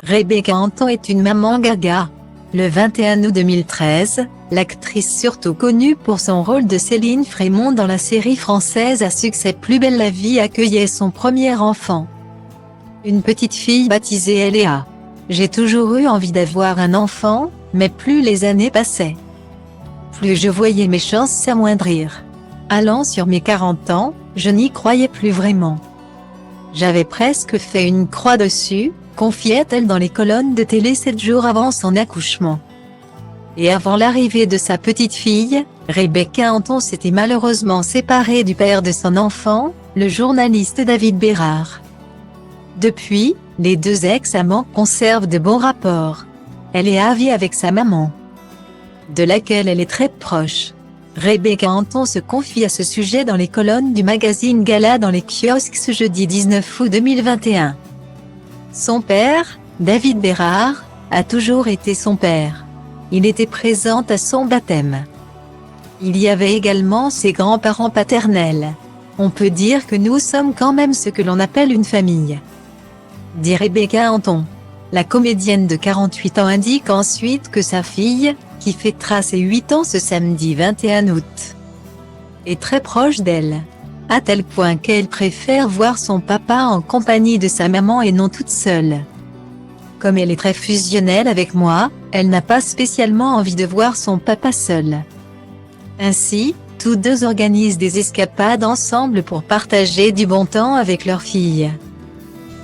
Rebecca Anton est une maman gaga. Le 21 août 2013, l'actrice surtout connue pour son rôle de Céline Frémont dans la série française à succès Plus belle la vie accueillait son premier enfant. Une petite fille baptisée Léa. J'ai toujours eu envie d'avoir un enfant, mais plus les années passaient, plus je voyais mes chances s'amoindrir. Allant sur mes 40 ans, je n'y croyais plus vraiment. J'avais presque fait une croix dessus, confiait-elle dans les colonnes de télé 7 jours avant son accouchement. Et avant l'arrivée de sa petite fille, Rebecca Anton s'était malheureusement séparée du père de son enfant, le journaliste David Bérard. Depuis, les deux ex-amants conservent de bons rapports. Elle est avie avec sa maman, de laquelle elle est très proche. Rebecca Anton se confie à ce sujet dans les colonnes du magazine Gala dans les kiosques ce jeudi 19 août 2021. Son père, David Bérard, a toujours été son père. Il était présent à son baptême. Il y avait également ses grands-parents paternels. On peut dire que nous sommes quand même ce que l'on appelle une famille, dit Rebecca Anton. La comédienne de 48 ans indique ensuite que sa fille, qui fêtera ses 8 ans ce samedi 21 août, est très proche d'elle, à tel point qu'elle préfère voir son papa en compagnie de sa maman et non toute seule. Comme elle est très fusionnelle avec moi, elle n'a pas spécialement envie de voir son papa seul. Ainsi, tous deux organisent des escapades ensemble pour partager du bon temps avec leur fille.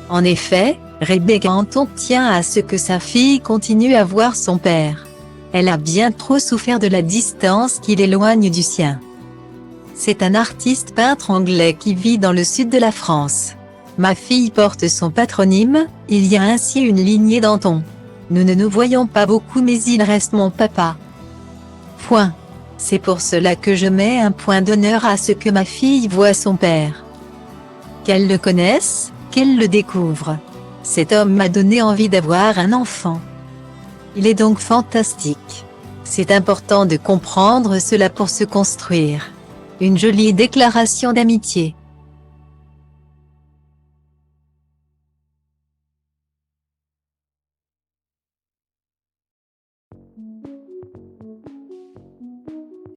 En effet, Rebecca Anton tient à ce que sa fille continue à voir son père. Elle a bien trop souffert de la distance qui l'éloigne du sien. C'est un artiste peintre anglais qui vit dans le sud de la France. Ma fille porte son patronyme, il y a ainsi une lignée d'Anton. Nous ne nous voyons pas beaucoup mais il reste mon papa. Point. C'est pour cela que je mets un point d'honneur à ce que ma fille voie son père. Qu'elle le connaisse, qu'elle le découvre. Cet homme m'a donné envie d'avoir un enfant. Il est donc fantastique. C'est important de comprendre cela pour se construire. Une jolie déclaration d'amitié.